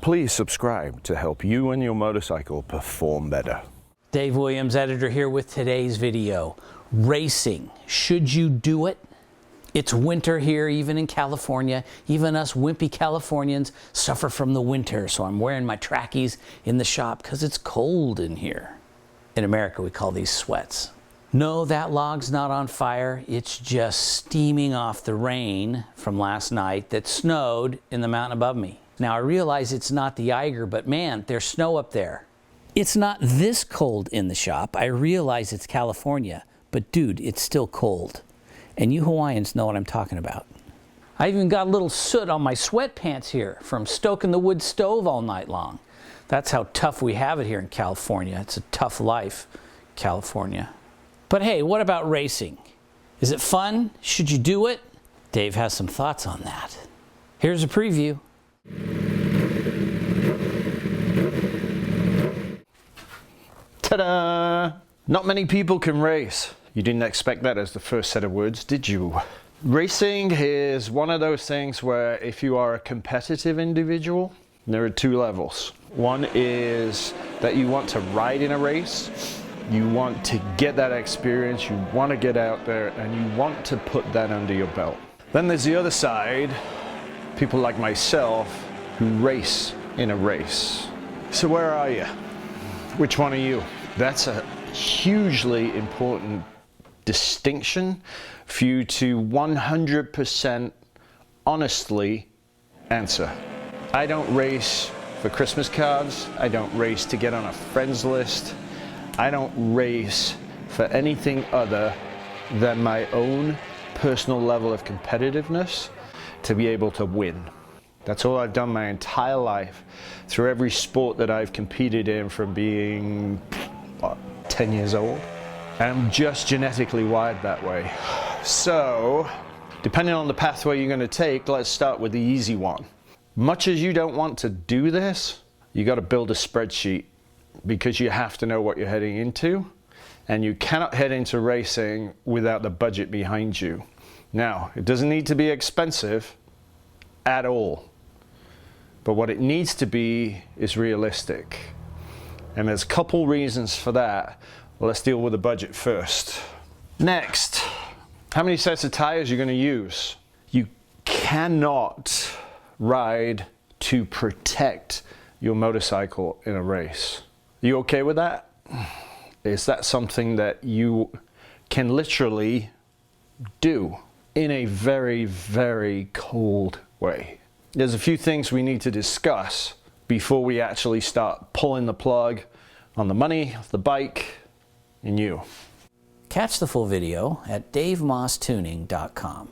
please subscribe to help you and your motorcycle perform better. Dave Williams, editor, here with today's video. Racing, should you do it? It's winter here, even in California. Even us wimpy Californians suffer from the winter, so I'm wearing my trackies in the shop because it's cold in here. In America, we call these sweats. No, that log's not on fire. It's just steaming off the rain from last night that snowed in the mountain above me. Now, I realize it's not the Eiger, but man, there's snow up there. It's not this cold in the shop. I realize it's California, but dude, it's still cold. And you Hawaiians know what I'm talking about. I even got a little soot on my sweatpants here from stoking the wood stove all night long. That's how tough we have it here in California. It's a tough life, California. But hey, what about racing? Is it fun? Should you do it? Dave has some thoughts on that. Here's a preview. Ta-da! Not many people can race. You didn't expect that as the first set of words, did you? Racing is one of those things where if you are a competitive individual, there are two levels. One is that you want to ride in a race. You want to get that experience, you want to get out there, and you want to put that under your belt. Then there's the other side, people like myself who race in a race. So where are you? Which one are you? That's a hugely important distinction for you to 100% honestly answer. I don't race for Christmas cards. I don't race to get on a friends list. I don't race for anything other than my own personal level of competitiveness to be able to win. That's all I've done my entire life through every sport that I've competed in from being 10 years old. And I'm just genetically wired that way. So, depending on the pathway you're going to take, let's start with the easy one. Much as you don't want to do this, you got to build a spreadsheet, because you have to know what you're heading into, and you cannot head into racing without the budget behind you. Now, it doesn't need to be expensive at all, but what it needs to be is realistic. And there's a couple reasons for that. Well, let's deal with the budget first. Next, how many sets of tires are you going to use? You cannot ride to protect your motorcycle in a race. You okay with that? Is that something that you can literally do in a very, very cold way? There's a few things we need to discuss before we actually start pulling the plug on the money, the bike, and you. Catch the full video at davemosstuning.com.